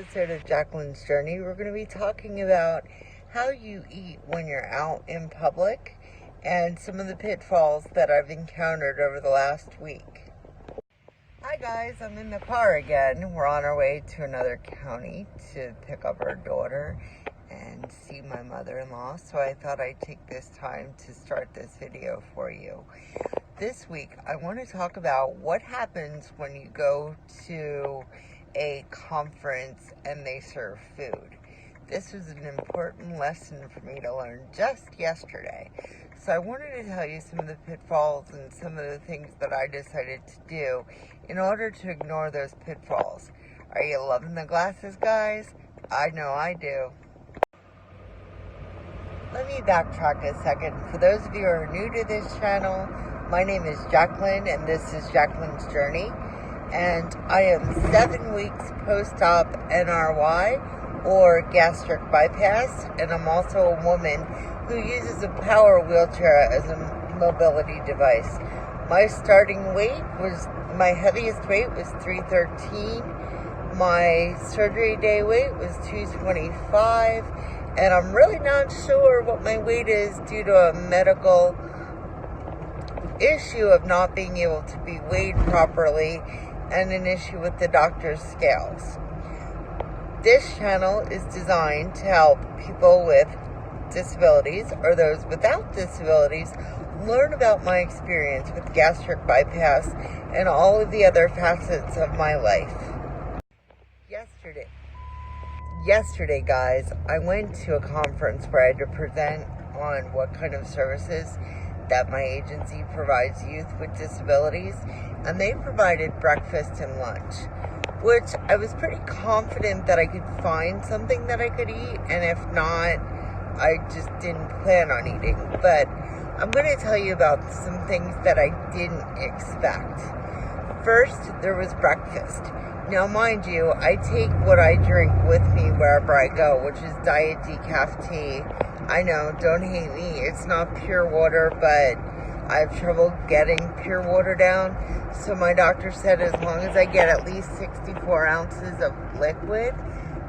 episode of Jacqueline's Journey, we're going to be talking about how you eat when you're out in public and some of the pitfalls that I've encountered over the last week. Hi guys, I'm in the car again. We're on our way to another county to pick up our daughter and see my mother-in-law, so I thought I'd take this time to start this video for you. This week, I want to talk about what happens when you go to a conference and they serve food. This was an important lesson for me to learn just yesterday. So I wanted to tell you some of the pitfalls and some of the things that I decided to do in order to ignore those pitfalls. Are you loving the glasses, guys? I know I do. Let me backtrack a second. For those of you who are new to this channel, my name is Jacqueline and this is Jacqueline's Journey. And I am 7 weeks post-op NRY or gastric bypass, and I'm also a woman who uses a power wheelchair as a mobility device. My starting weight was, my heaviest weight was 313. My surgery day weight was 225, and I'm really not sure what my weight is due to a medical issue of not being able to be weighed properly and an issue with the doctor's scales. This channel is designed to help people with disabilities or those without disabilities learn about my experience with gastric bypass and all of the other facets of my life. Yesterday, guys, I went to a conference where I had to present on what kind of services that my agency provides youth with disabilities, and they provided breakfast and lunch, which I was pretty confident that I could find something that I could eat, and if not, I just didn't plan on eating. But I'm going to tell you about some things that I didn't expect. First, there was breakfast. Now, mind you, I take what I drink with me wherever I go, which is diet decaf tea. I know, don't hate me, it's not pure water, but I have trouble getting pure water down. So my doctor said as long as I get at least 64 ounces of liquid,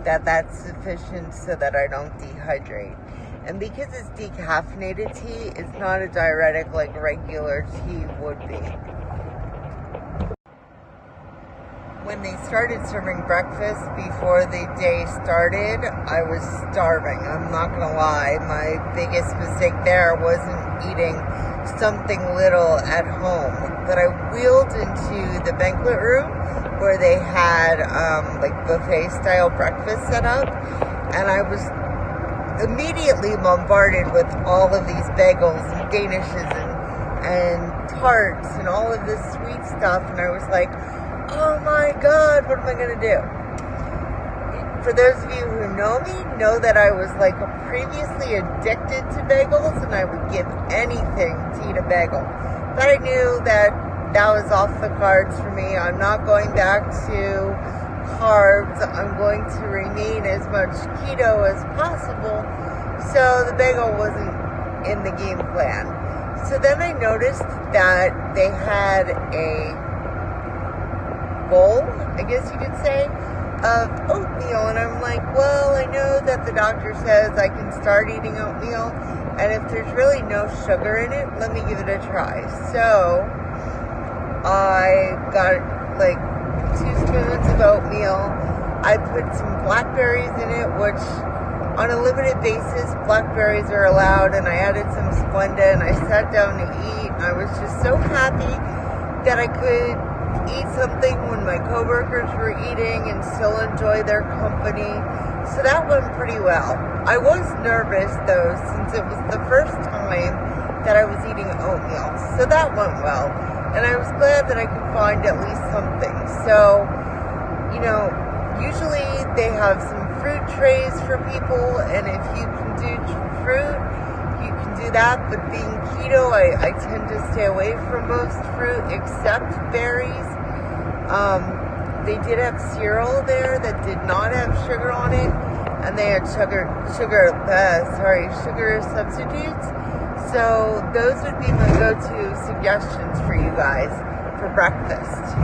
that's sufficient so that I don't dehydrate. And because it's decaffeinated tea, it's not a diuretic like regular tea would be. When they started serving breakfast before the day started, I was starving. I'm not going to lie. My biggest mistake there wasn't eating something little at home. But I wheeled into the banquet room where they had like buffet-style breakfast set up. And I was immediately bombarded with all of these bagels and danishes and tarts and all of this sweet stuff. And I was like, oh my God, what am I going to do? For those of you who know that I was like previously addicted to bagels and I would give anything to eat a bagel. But I knew that was off the cards for me. I'm not going back to carbs. I'm going to remain as much keto as possible. So the bagel wasn't in the game plan. So then I noticed that they had a bowl, I guess you could say, of oatmeal, and I'm like, well, I know that the doctor says I can start eating oatmeal, and if there's really no sugar in it, let me give it a try. So I got like 2 spoons of oatmeal. I put some blackberries in it, which on a limited basis, blackberries are allowed, and I added some Splenda, and I sat down to eat, and I was just so happy that I could eat something when my coworkers were eating and still enjoy their company. So that went pretty well. I was nervous though, since it was the first time that I was eating oatmeal. So that went well. And I was glad that I could find at least something. So, you know, usually they have some fruit trays for people, and if you can do fruit, you can do that. But being keto, I tend to stay away from most fruit except berries. They did have cereal there that did not have sugar on it, and they had sugar substitutes. So those would be my go-to suggestions for you guys for breakfast.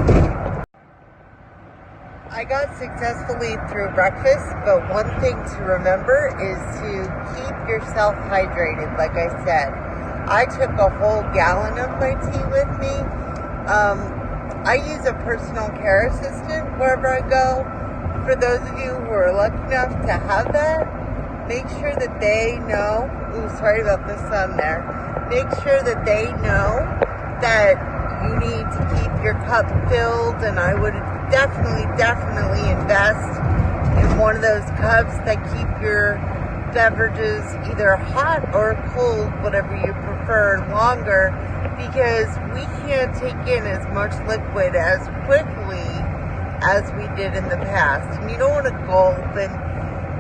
I got successfully through breakfast, but one thing to remember is to keep yourself hydrated, like I said. I took a whole gallon of my tea with me. I use a personal care assistant wherever I go. For those of you who are lucky enough to have that, make sure that they know, ooh, sorry about the sun there. Make sure that they know that you need to keep your cup filled, and I would definitely invest in one of those cups that keep your beverages either hot or cold, whatever you prefer, longer, because we can't take in as much liquid as quickly as we did in the past. And you don't want to gulp, and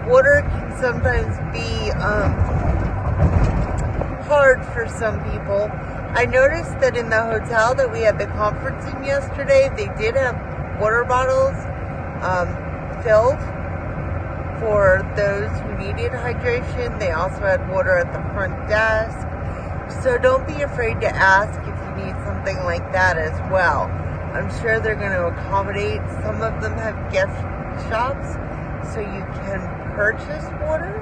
water can sometimes be hard for some people. I noticed that in the hotel that we had the conference in yesterday, they did have water bottles filled for those who needed hydration. They also had water at the front desk. So don't be afraid to ask if you need something like that as well. I'm sure they're going to accommodate. Some of them have gift shops, so you can purchase water.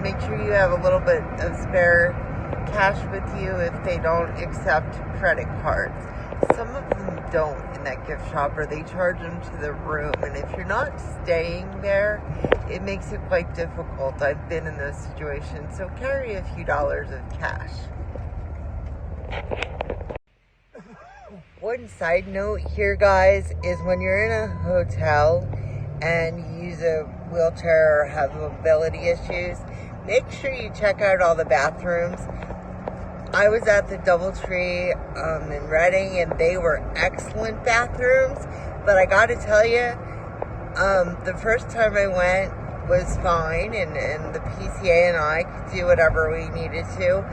Make sure you have a little bit of spare cash with you if they don't accept credit cards. Some of them don't in that gift shop, or they charge them to the room. And if you're not staying there, it makes it quite difficult. I've been in those situations. So carry a few dollars of cash. One side note here, guys, is when you're in a hotel and you use a wheelchair or have mobility issues, make sure you check out all the bathrooms. I was at the DoubleTree in Reading, and they were excellent bathrooms. But I got to tell you, the first time I went was fine, and the PCA and I could do whatever we needed to.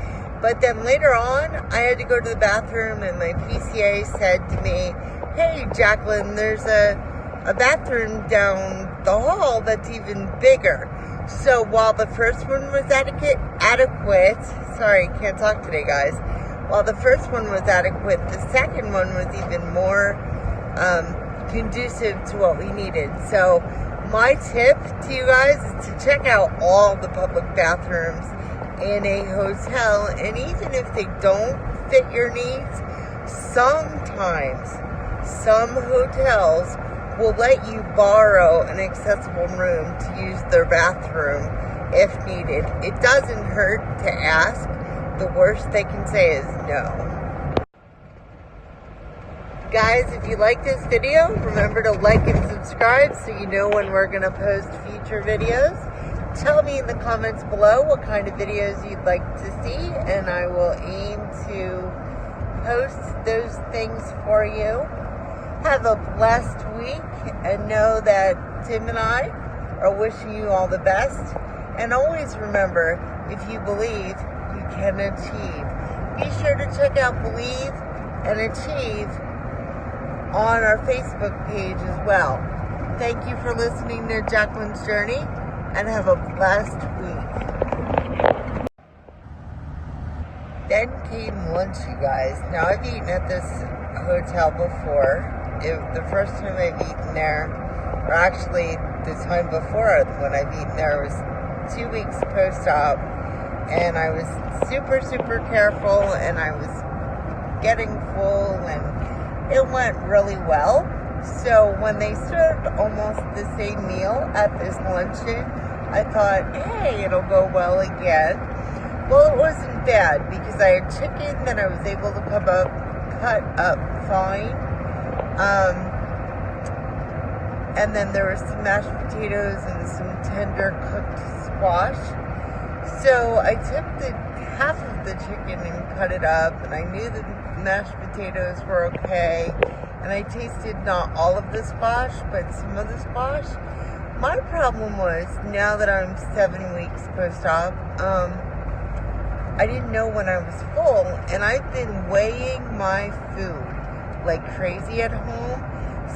But then later on, I had to go to the bathroom, and my PCA said to me, "Hey, Jacqueline, there's a bathroom down the hall that's even bigger." So while the first one was adequate, sorry, can't talk today, guys. While the first one was adequate, the second one was even more conducive to what we needed. So my tip to you guys is to check out all the public bathrooms in a hotel, and even if they don't fit your needs, sometimes some hotels will let you borrow an accessible room to use their bathroom if needed. It doesn't hurt to ask. The worst they can say is no. Guys, if you like this video, remember to like and subscribe so you know when we're going to post future videos. Tell me in the comments below what kind of videos you'd like to see, and I will aim to post those things for you. Have a blessed week, and know that Tim and I are wishing you all the best. And always remember, if you believe, you can achieve. Be sure to check out Believe and Achieve on our Facebook page as well. Thank you for listening to Jacqueline's Journey, and have a blessed week. Then came lunch, you guys. Now, I've eaten at this hotel before. The first time I've eaten there, or actually the time before when I've eaten there, was 2 weeks post-op, and I was super careful, and I was getting full, and it went really well. So when they served almost the same meal at this luncheon, I thought, hey, it'll go well again. Well, it wasn't bad, because I had chicken that I was able to cut up fine. And then there were some mashed potatoes and some tender cooked squash. So I took half of the chicken and cut it up, and I knew the mashed potatoes were okay. And I tasted not all of the squash, but some of the squash. My problem was, now that I'm 7 weeks post-op, I didn't know when I was full, and I've been weighing my food like crazy at home,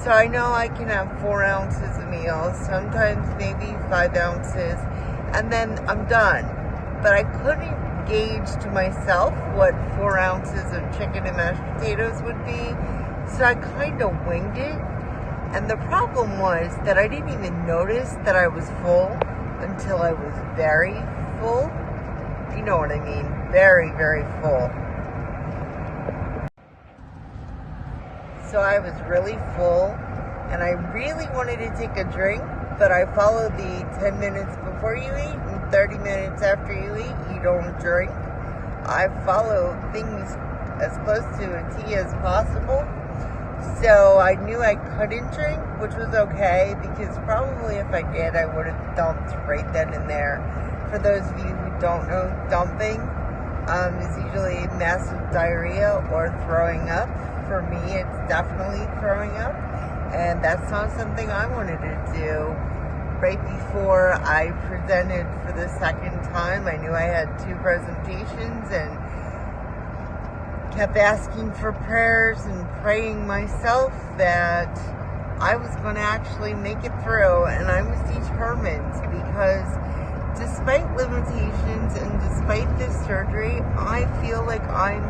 so I know I can have 4 ounces a meal, sometimes maybe 5 ounces, and then I'm done. But I couldn't gauge to myself what 4 ounces of chicken and mashed potatoes would be, so I kind of winged it, And the problem was that I didn't even notice that I was full until I was very full. You know what I mean? Very, very full. So I was really full, and I really wanted to take a drink, but I follow the 10 minutes before you eat and 30 minutes after you eat, you don't drink. I follow things as close to a T as possible. So I knew I couldn't drink, which was okay, because probably if I did, I would have dumped right then and there. For those of you who don't know, dumping is usually massive diarrhea or throwing up. For me, it's definitely throwing up, and that's not something I wanted to do. Right before I presented for the second time, I knew I had 2 presentations and kept asking for prayers and praying myself that I was going to actually make it through, and I was determined, because despite limitations and despite this surgery, I feel like I'm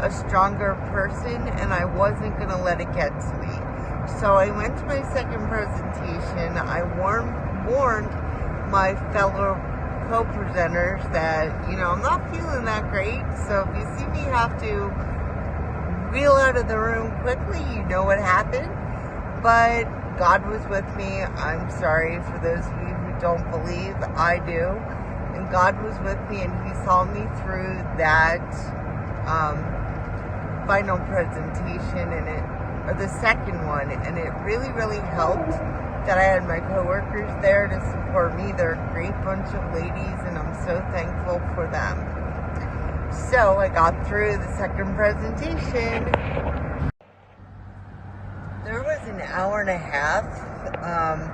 a stronger person, and I wasn't going to let it get to me. So I went to my second presentation. I warned my fellow co-presenters that, I'm not feeling that great. So if you see me have to reel out of the room quickly, you know what happened. But God was with me. I'm sorry for those of you who don't believe. I do. And God was with me, and He saw me through that final presentation, or the second one, and it really, really helped that I had my coworkers there to support me. They're a great bunch of ladies, and I'm so thankful for them. So I got through the second presentation. There was an hour and a half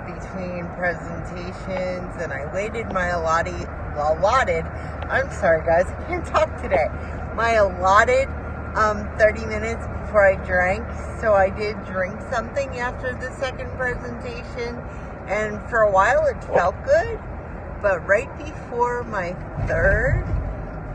between presentations, and I waited my allotted, I'm sorry guys, I can't talk today, my allotted 30 minutes before I drank. So I did drink something after the second presentation, and for a while it felt good, but right before my third,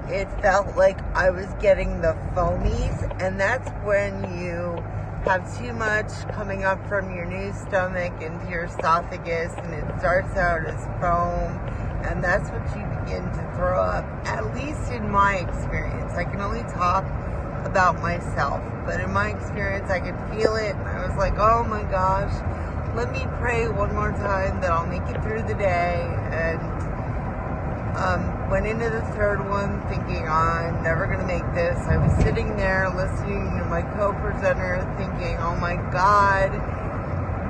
it felt like I was getting the foamies, and that's when you have too much coming up from your new stomach into your esophagus, and it starts out as foam, and that's what you begin to throw up, at least in my experience. I can only talk about myself, but in my experience, I could feel it, and I was like, oh my gosh, let me pray one more time that I'll make it through the day. And went into the third one thinking, I'm never going to make this. I was sitting there listening to my co-presenter thinking, oh my God.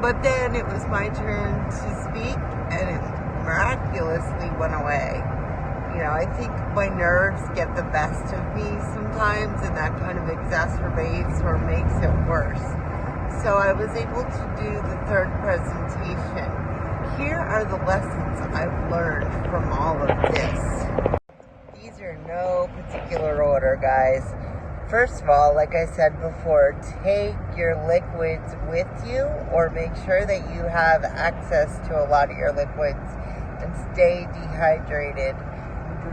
But then it was my turn to speak, and it miraculously went away. I think my nerves get the best of me sometimes, and that kind of exacerbates or makes it worse. So I was able to do the third presentation. Here are the lessons I've learned from all of this. These are no particular order, guys. First of all, like I said before, take your liquids with you, or make sure that you have access to a lot of your liquids, and stay dehydrated.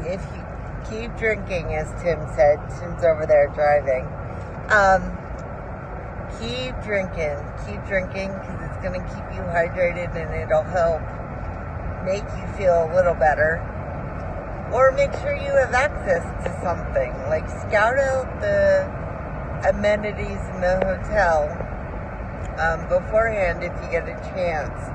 If you keep drinking, as Tim said, Tim's over there driving, keep drinking, because it's going to keep you hydrated, and it'll help make you feel a little better. Or make sure you have access to something, like scout out the amenities in the hotel beforehand if you get a chance.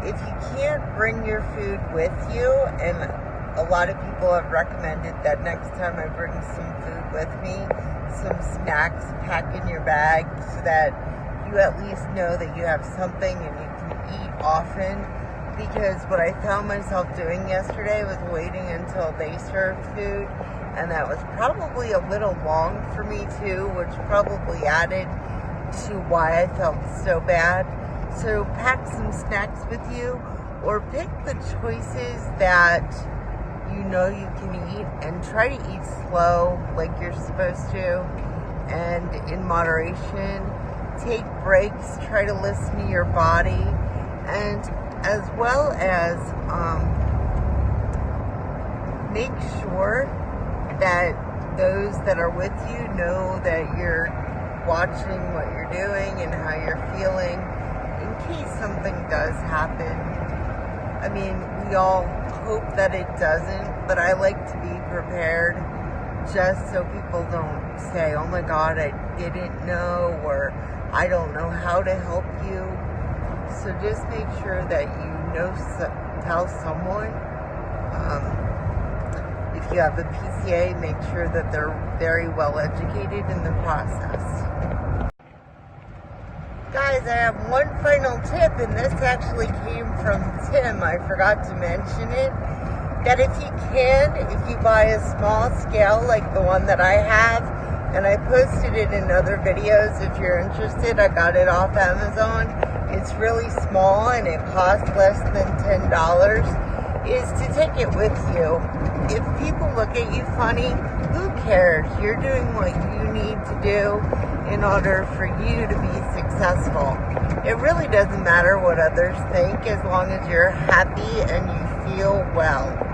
If you can't bring your food with you, and a lot of people have recommended that next time I bring some food with me, some snacks, pack in your bag so that you at least know that you have something and you can eat often. Because what I found myself doing yesterday was waiting until they served food, and that was probably a little long for me too, which probably added to why I felt so bad. So pack some snacks with you, or pick the choices that you know you can eat, and try to eat slow like you're supposed to, and in moderation. Take breaks, try to listen to your body, and as well as make sure that those that are with you know that you're watching what you're doing and how you're feeling, in case something does happen. I mean, we all hope that it doesn't, but I like to be prepared just so people don't say, oh my God, I didn't know, or I don't know how to help you. So just make sure that tell someone. If you have a PCA, make sure that they're very well educated in the process. Guys, I have one final tip, and this actually came from Tim. I forgot to mention it. That if you buy a small scale like the one that I have, and I posted it in other videos if you're interested, I got it off Amazon. It's really small and it costs less than $10, is to take it with you. If people look at you funny, who cares? You're doing what you need to do in order for you to be successful. It really doesn't matter what others think as long as you're happy and you feel well.